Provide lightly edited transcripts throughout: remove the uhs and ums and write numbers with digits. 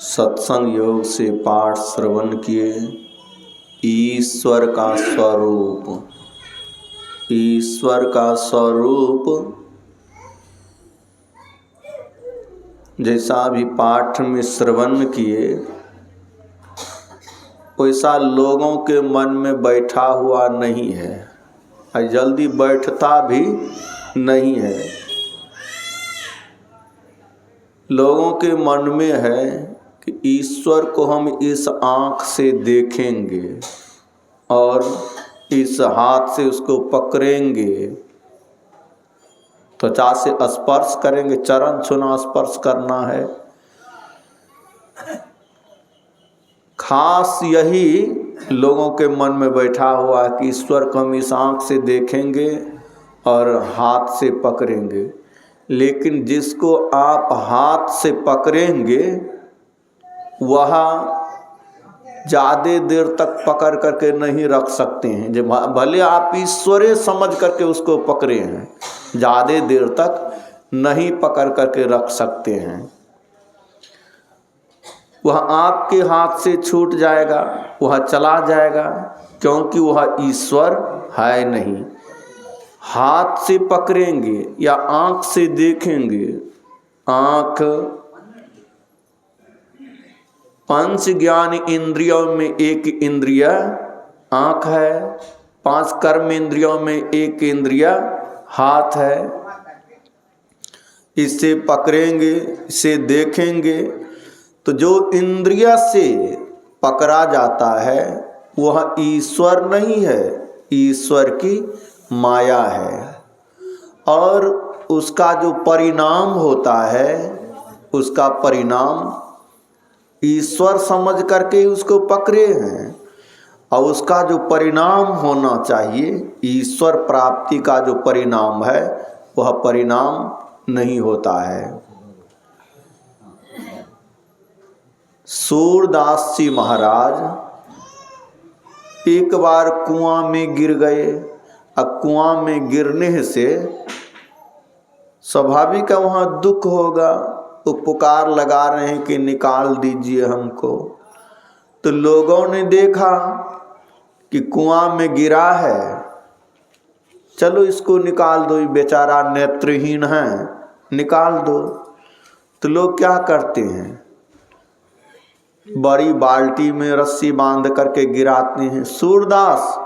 सत्संग योग से पाठ श्रवण किए। ईश्वर का स्वरूप, ईश्वर का स्वरूप जैसा भी पाठ में श्रवण किए वैसा लोगों के मन में बैठा हुआ नहीं है और जल्दी बैठता भी नहीं है। लोगों के मन में है कि ईश्वर को हम इस आँख से देखेंगे और इस हाथ से उसको पकड़ेंगे, त्वचा से स्पर्श करेंगे, चरण छूना स्पर्श करना है। खास यही लोगों के मन में बैठा हुआ है कि ईश्वर को हम इस आँख से देखेंगे और हाथ से पकड़ेंगे। लेकिन जिसको आप हाथ से पकड़ेंगे वह ज़्यादा देर तक पकड़ करके नहीं रख सकते हैं। जब भले आप ईश्वरे समझ करके उसको पकड़े हैं, ज़्यादा देर तक नहीं पकड़ करके रख सकते हैं। वह आपके हाथ से छूट जाएगा, वह चला जाएगा, क्योंकि वह ईश्वर है नहीं। हाथ से पकड़ेंगे या आँख से देखेंगे। आँख पंच ज्ञान इंद्रियों में एक इंद्रिय आँख है, 5 कर्म इंद्रियों में एक इंद्रिय हाथ है। इसे पकड़ेंगे, इसे देखेंगे तो जो इंद्रिय से पकड़ा जाता है वह ईश्वर नहीं है, ईश्वर की माया है। और उसका जो परिणाम होता है, उसका परिणाम ईश्वर समझ करके उसको पकड़े हैं। और उसका जो परिणाम होना चाहिए, ईश्वर प्राप्ति का जो परिणाम है, वह परिणाम नहीं होता है। सूरदास जी महाराज एक बार कुआं में गिर गए। अब कुआं में गिरने से स्वाभाविक है वहाँ दुख होगा, तो पुकार लगा रहे हैं कि निकाल दीजिए हमको। तो लोगों ने देखा कि कुआं में गिरा है, चलो इसको निकाल दो, ये बेचारा नेत्रहीन है, निकाल दो। तो लोग क्या करते हैं, बड़ी बाल्टी में रस्सी बांध करके गिराते हैं। सूरदास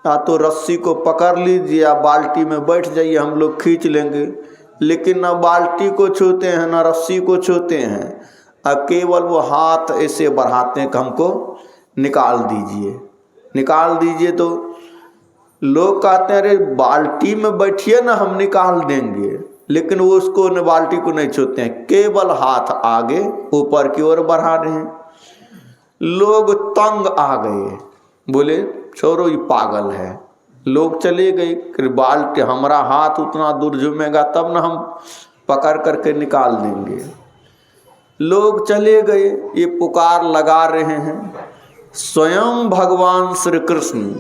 या तो रस्सी को पकड़ लीजिए या बाल्टी में बैठ जाइए, हम लोग खींच लेंगे। लेकिन न बाल्टी को छूते हैं न रस्सी को छूते हैं, अब केवल वो हाथ ऐसे बढ़ाते हैं कि हमको निकाल दीजिए, निकाल दीजिए। तो लोग कहते हैं अरे बाल्टी में बैठिए ना, हम निकाल देंगे। लेकिन वो उसको न बाल्टी को नहीं छूते हैं, केवल हाथ आगे ऊपर की ओर बढ़ा रहे हैं। लोग तंग आ गए, बोले छोड़ो ये पागल है। लोग चले गए कि बाल्टी हमारा हाथ उतना दूर झूमेगा तब ना हम पकड़ करके निकाल देंगे। लोग चले गए, ये पुकार लगा रहे हैं। स्वयं भगवान श्री कृष्ण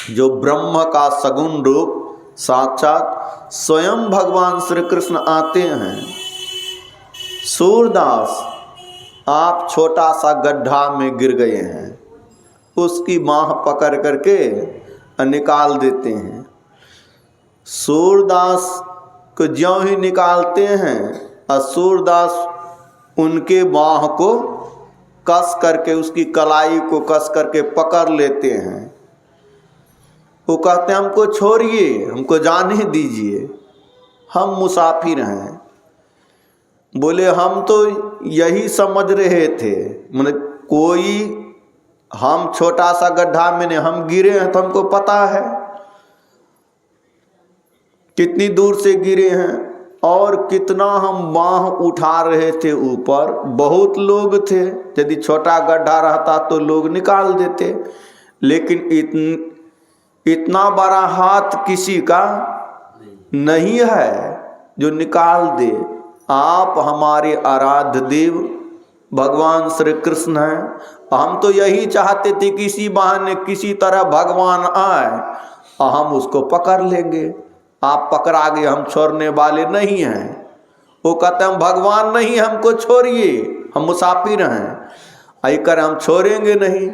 जो ब्रह्म का सगुण रूप साक्षात स्वयं भगवान श्री कृष्ण आते हैं। सूरदास आप छोटा सा गड्ढा में गिर गए हैं, उसकी बाँह पकड़ करके निकाल देते हैं। सूरदास को ज्यों ही निकालते हैं और सूरदास उनके बाँह को कस करके, उसकी कलाई को कस करके पकड़ लेते हैं। वो कहते हैं हमको छोड़िए, हमको जाने दीजिए, हम मुसाफिर हैं। बोले हम तो यही समझ रहे थे, मतलब कोई हम छोटा सा गड्ढा में नहीं, हम गिरे हैं तो हमको पता है कितनी दूर से गिरे हैं और कितना हम बाँह उठा रहे थे ऊपर। बहुत लोग थे, यदि छोटा गड्ढा रहता तो लोग निकाल देते। लेकिन इतना बड़ा हाथ किसी का नहीं है जो निकाल दे। आप हमारे आराध्य देव भगवान श्री कृष्ण हैं। हम तो यही चाहते थे किसी बहाने किसी तरह भगवान आए और हम उसको पकड़ लेंगे। आप पकड़ा गए, हम छोड़ने वाले नहीं हैं। वो कहते हम भगवान नहीं, हमको छोड़िए, हम मुसाफिर हैं। आई कर हम छोड़ेंगे नहीं,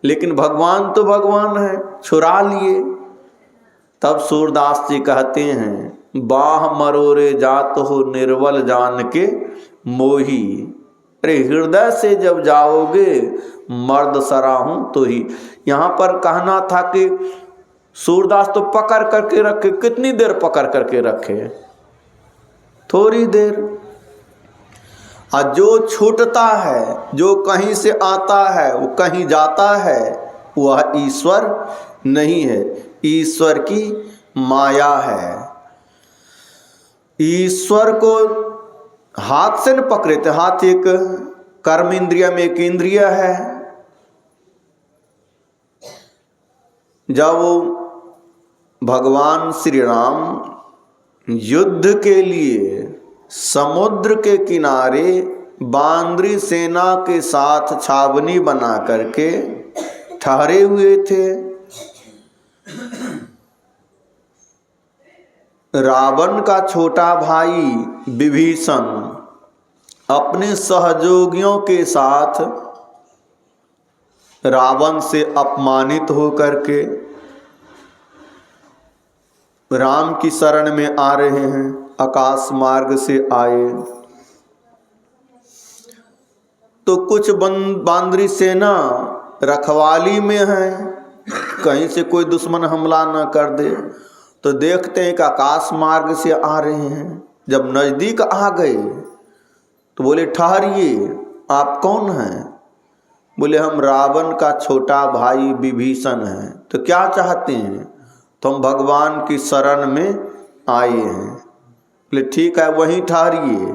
लेकिन भगवान तो भगवान है, छुड़ा लिए। तब सूरदास जी कहते हैं बाह मरोरे जात हो निर्बल जान के मोही। अरे हृदय से जब जाओगे मर्द सराहूं तो ही। यहाँ पर कहना था कि सूरदास तो पकड़ करके रखे, कितनी देर पकड़ करके रखे? थोड़ी देर। और जो छूटता है, जो कहीं से आता है वो कहीं जाता है, वह ईश्वर नहीं है, ईश्वर की माया है। ईश्वर को हाथ से न पकड़े थे। हाथ एक कर्म इंद्रिय में एक इंद्रिय है। जब भगवान श्री राम युद्ध के लिए समुद्र के किनारे बांद्री सेना के साथ छावनी बना करके ठहरे हुए थे, रावण का छोटा भाई विभीषण अपने सहयोगियों के साथ रावण से अपमानित होकर के राम की शरण में आ रहे हैं। आकाश मार्ग से आए तो कुछ बांद्री सेना रखवाली में है, कहीं से कोई दुश्मन हमला न कर दे। तो देखते हैं कि आकाश मार्ग से आ रहे हैं। जब नज़दीक आ गए तो बोले ठहरिए, आप कौन हैं? बोले हम रावण का छोटा भाई विभीषण हैं। तो क्या चाहते हैं? तो हम भगवान की शरण में आए हैं। बोले ठीक है, वहीं ठहरिए।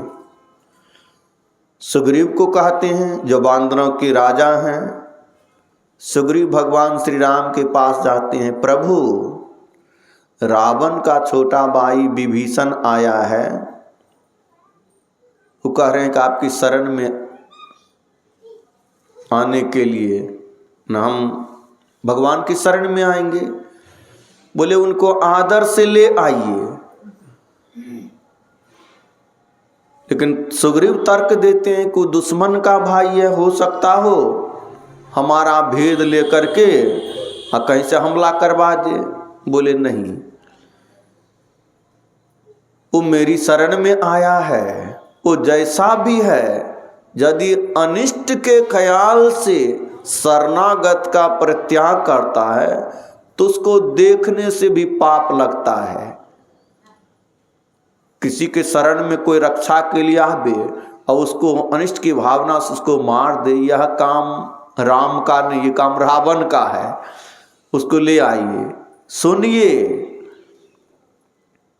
सुग्रीव को कहते हैं जो बांदरों के राजा हैं। सुग्रीव भगवान श्री राम के पास जाते हैं, प्रभु रावण का छोटा भाई विभीषण आया है, वो कह रहे हैं कि आपकी शरण में आने के लिए न हम भगवान की शरण में आएंगे। बोले उनको आदर से ले आइए। लेकिन सुग्रीव तर्क देते हैं कि दुश्मन का भाई है, हो सकता हो हमारा भेद लेकर के कहीं से हमला करवा दे। बोले नहीं, वो मेरी शरण में आया है, वो जैसा भी है, यदि अनिष्ट के ख्याल से शरणागत का परित्याग करता है तो उसको देखने से भी पाप लगता है। किसी के शरण में कोई रक्षा के लिए आवे और उसको अनिष्ट की भावना से उसको मार दे, यह काम राम का नहीं, ये काम रावण का है। उसको ले आइए, सुनिए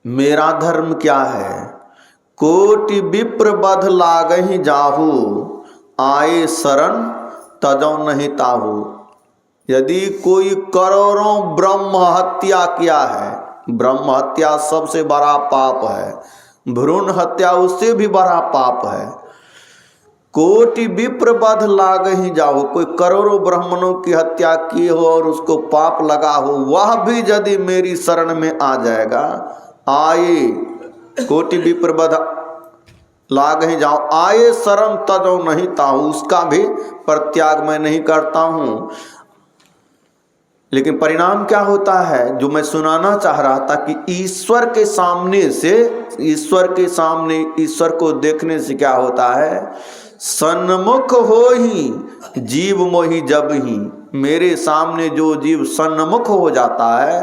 मेरा धर्म क्या है। कोटि विप्र बध लागहि जाहू, आए शरण तजौ नहीं ताहू। यदि कोई करोड़ों ब्रह्म हत्या किया है, ब्रह्म हत्या सबसे बड़ा पाप है, भ्रूण हत्या उससे भी बड़ा पाप है। कोटि विप्र बध लागहि जाहू, कोई करोड़ों ब्राह्मणों की हत्या की हो और उसको पाप लगा हो, वह भी यदि मेरी शरण में आ जाएगा, आए कोटि विप्र बध लागहि जाओ, आए शरण तजौ नहीं ताहू, उसका भी परित्याग मैं नहीं करता हूँ। लेकिन परिणाम क्या होता है, जो मैं सुनाना चाह रहा था कि ईश्वर के सामने से, ईश्वर के सामने ईश्वर को देखने से क्या होता है, सन्मुख हो ही जीव मोहि जब ही। मेरे सामने जो जीव सन्मुख हो जाता है,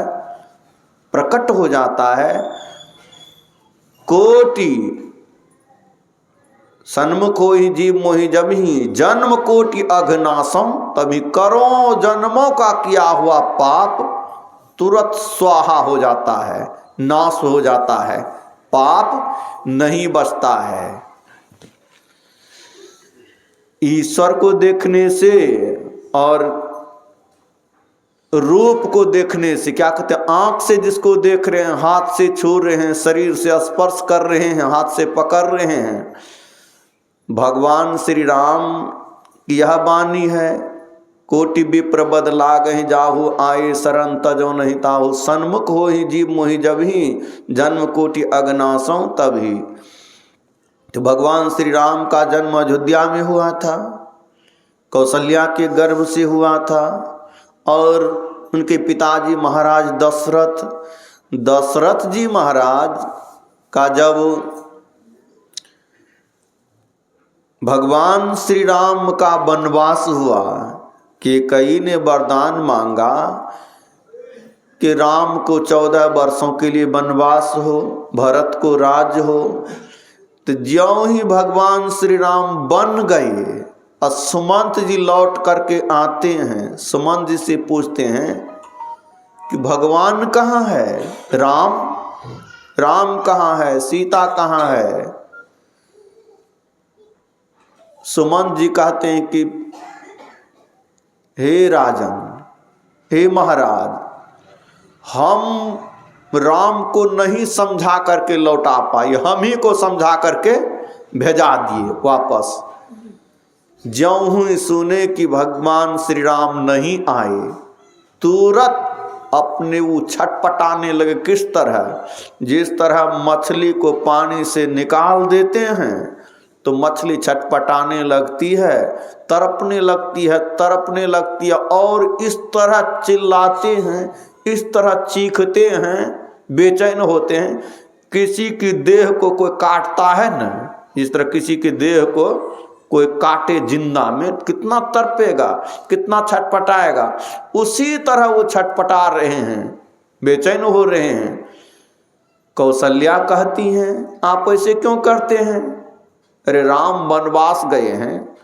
प्रकट हो जाता है, कोटि सन्मुख हो ही जीव मोहि जब ही, जन्म कोटि अघनाशम, तभी करोड़ों जन्मों का किया हुआ पाप तुरंत स्वाहा हो जाता है, नाश हो जाता है, पाप नहीं बचता है। ईश्वर को देखने से और रूप को देखने से, क्या कहते हैं, आंख से जिसको देख रहे हैं, हाथ से छू रहे हैं, शरीर से स्पर्श कर रहे हैं, हाथ से पकड़ रहे हैं, भगवान श्री राम की यह वाणी है, कोटि विप्र बध लागहि जाहू, आए शरण तजौ नहीं ताहू, सन्मुख हो ही जीव मोहि जब ही, जन्म कोटि अगनासों तभी। तो भगवान श्री राम का जन्म अयोध्या में हुआ था, कौशल्या के गर्भ से हुआ था। और उनके पिताजी महाराज दशरथ जी महाराज का जब भगवान श्री राम का वनवास हुआ, कैकेयी ने वरदान मांगा कि राम को 14 वर्षों के लिए वनवास हो, भरत को राज्य हो। तो ज्यों ही भगवान श्री राम बन गए और सुमंत जी लौट करके आते हैं, सुमंत जी से पूछते हैं कि भगवान कहाँ है, राम कहाँ है, सीता कहाँ है। सुमंत जी कहते हैं कि हे राजन, हे महाराज, हम राम को नहीं समझा करके लौटा पाए, हम ही को समझा करके भेजा दिए वापस। ज्यों ही सुने कि भगवान श्री राम नहीं आए, तुरंत अपने वो छटपटाने लगे। किस तरह? जिस तरह मछली को पानी से निकाल देते हैं तो मछली छटपटाने लगती है, तड़पने लगती है और इस तरह चिल्लाते हैं, इस तरह चीखते हैं, बेचैन होते हैं। किसी की देह को कोई काटता है ना, इस तरह किसी की देह को कोई काटे जिंदा में, कितना तड़पेगा, कितना छटपटाएगा। उसी तरह वो छटपटा रहे हैं, बेचैन हो रहे हैं। कौशल्या कहती हैं, आप ऐसे क्यों करते हैं? अरे राम वनवास गए हैं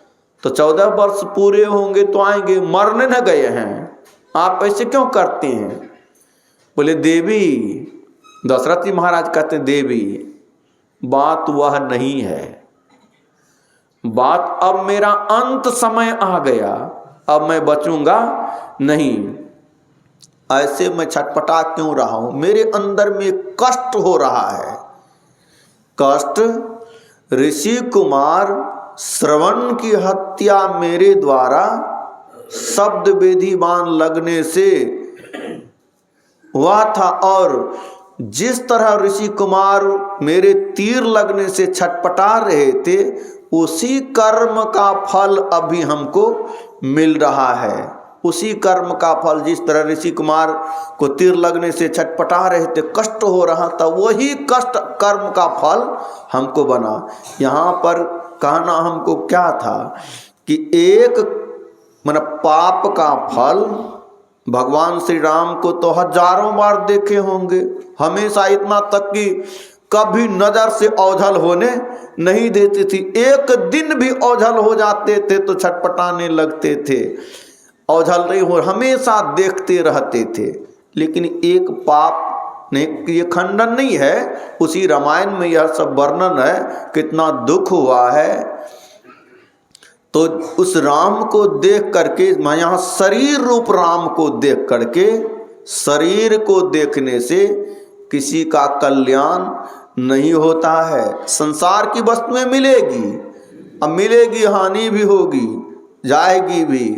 तो 14 वर्ष पूरे होंगे तो आएंगे, मरने न गए हैं, आप ऐसे क्यों करते हैं? बोले देवी, दशरथ जी महाराज कहते हैं, देवी बात वह नहीं है, बात अब मेरा अंत समय आ गया, अब मैं बचूंगा नहीं। ऐसे मैं छटपटा क्यों रहा हूं? मेरे अंदर में कष्ट हो रहा है। कष्ट ऋषि कुमार श्रवण की हत्या मेरे द्वारा शब्द वेदी बाण लगने से हुआ था, और जिस तरह ऋषि कुमार मेरे तीर लगने से छटपटा रहे थे, उसी कर्म का फल अभी हमको मिल रहा है। उसी कर्म का फल, जिस तरह ऋषि कुमार को तीर लगने से छटपटा रहे थे, कष्ट हो रहा था, वही कष्ट कर्म का फल हमको बना। यहाँ पर कहना हमको क्या था कि एक पाप का फल, भगवान श्री राम को तो हजारों बार देखे होंगे, हमेशा इतना तक कि कभी नजर से ओझल होने नहीं देती थी। एक दिन भी ओझल हो जाते थे तो छटपटाने लगते थे, ओझल नहीं हो, हमेशा देखते रहते थे। लेकिन एक पाप ने, ये खंडन नहीं है, उसी रामायण में यह सब वर्णन है, कितना दुख हुआ है। तो उस राम को देख करके, मैं यहाँ शरीर रूप राम को देख करके, शरीर को देखने से किसी का कल्याण नहीं होता है। संसार की वस्तुएं मिलेगी, अब मिलेगी, हानि भी होगी, जाएगी भी।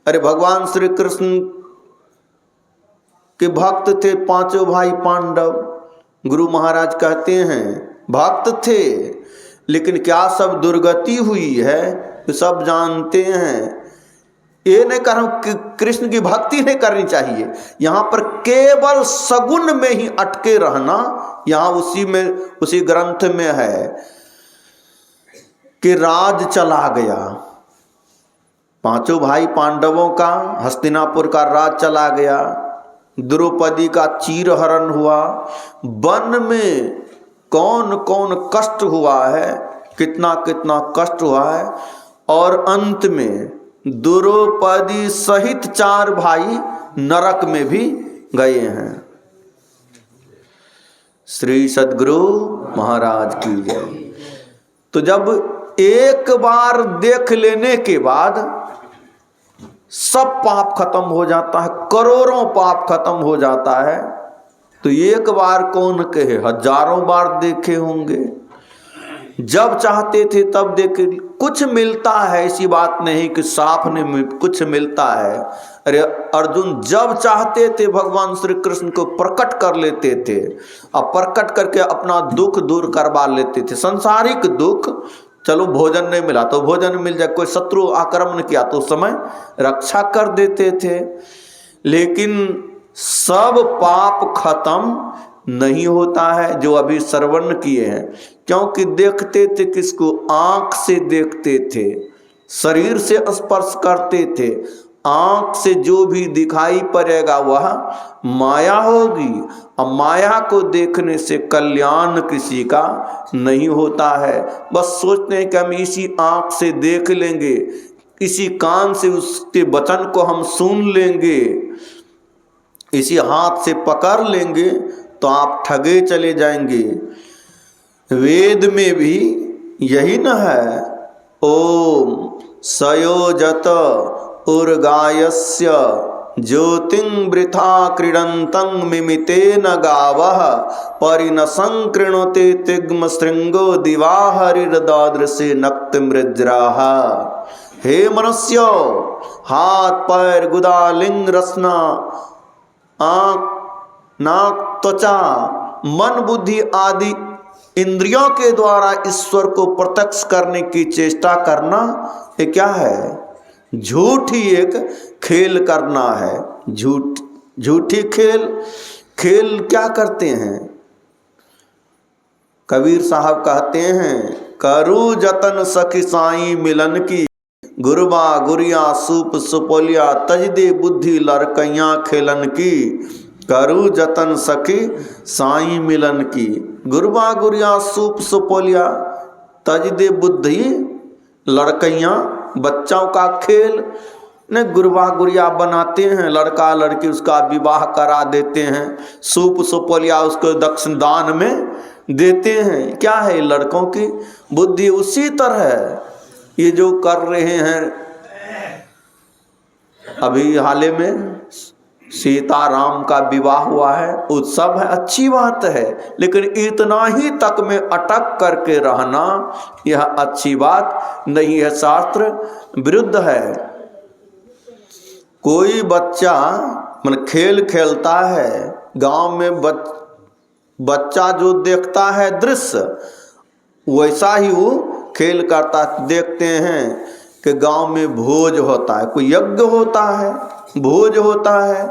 अरे भगवान श्री कृष्ण के भक्त थे पांचों भाई पांडव, गुरु महाराज कहते हैं भक्त थे, लेकिन क्या सब दुर्गति हुई है तो सब जानते हैं। ये नहीं कह रहा हूं कि कृष्ण की भक्ति नहीं करनी चाहिए, यहाँ पर केवल सगुण में ही अटके रहना, यहाँ उसी ग्रंथ में है कि राज चला गया, पांचों भाई पांडवों का हस्तिनापुर का राज चला गया, द्रौपदी का चीरहरण हुआ, वन में कौन कौन कष्ट हुआ है, कितना कितना कष्ट हुआ है, और अंत में द्रौपदी सहित 4 भाई नरक में भी गए हैं। श्री सद्गुरु महाराज की जय। तो जब एक बार देख लेने के बाद सब पाप खत्म हो जाता है, करोड़ों पाप खत्म हो जाता है, तो एक बार कौन कहे, हजारों बार देखे होंगे। जब चाहते थे तब देख कुछ मिलता है, ऐसी बात नहीं कि साफ नहीं कुछ मिलता है। अरे अर्जुन जब चाहते थे भगवान श्री कृष्ण को प्रकट कर लेते थे, और प्रकट करके अपना दुख दूर करवा लेते थे। सांसारिक दुख, चलो भोजन नहीं मिला तो भोजन मिल जाए, कोई शत्रु आक्रमण किया तो उस समय रक्षा कर देते थे। लेकिन सब पाप खत्म नहीं होता है जो अभी श्रवण किए हैं, क्योंकि देखते थे किसको? आंख से देखते थे, शरीर से स्पर्श करते थे। आंख से जो भी दिखाई पड़ेगा वह माया होगी, और माया को देखने से कल्याण किसी का नहीं होता है। बस सोचते हैं कि हम इसी आंख से देख लेंगे, इसी कान से उसके वचन को हम सुन लेंगे, इसी हाथ से पकड़ लेंगे, तो आप ठगे चले जाएंगे। वेद में भी यही न है, ओम सयोजत उर्गायस्य ज्योतिं वृथा क्रीडन्तं मिमितेन गावः परिनसं कृणोते तिग्म श्रृंगो दिवाहरिर्दादृशे नक्तमृज्राः। हे मनुष्यो, हाथ पैर गुदा लिंग रसना आँख नाक त्वचा मन बुद्धि आदि इंद्रियों के द्वारा ईश्वर को प्रत्यक्ष करने की चेष्टा करना, ये क्या है? झूठी एक खेल करना है। झूठी खेल क्या करते हैं? कबीर साहब कहते हैं, करू जतन सखी साई मिलन की, गुरबा गुरिया सूप सुपोलिया तज दे बुद्धि लड़कैया खेलन की। करू जतन सखी साई मिलन की, गुरबा गुरिया सूप सुपोलिया तज दे बुद्धि लड़कैया, बच्चों का खेल ने गुरबा गुरिया बनाते हैं, लड़का लड़की उसका विवाह करा देते हैं, सूप सुपोलिया उसको दक्षिण दान में देते हैं। क्या है? लड़कों की बुद्धि। उसी तरह ये जो कर रहे हैं, अभी हाल में सीता राम का विवाह हुआ है, उत्सव है, अच्छी बात है, लेकिन इतना ही तक में अटक करके रहना यह अच्छी बात नहीं है, शास्त्र विरुद्ध है। कोई बच्चा मन खेल खेलता है, गांव में बच्चा जो देखता है दृश्य, वैसा ही वो खेल करता। देखते हैं कि गांव में भोज होता है, कोई यज्ञ होता है, भोज होता है,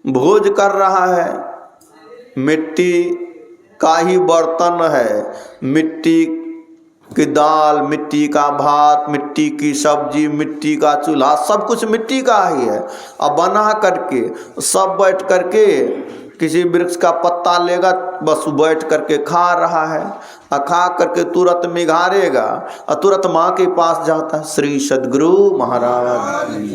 भोज कर रहा है, मिट्टी का ही बर्तन है, मिट्टी की दाल, मिट्टी का भात, मिट्टी की सब्जी, मिट्टी का चूल्हा, सब कुछ मिट्टी का ही है। अब बना करके सब बैठ करके किसी वृक्ष का पत्ता लेगा, बस बैठ करके खा रहा है, और खा करके तुरंत मिघारेगा और तुरंत माँ के पास जाता है। श्री सद्गुरु महाराज।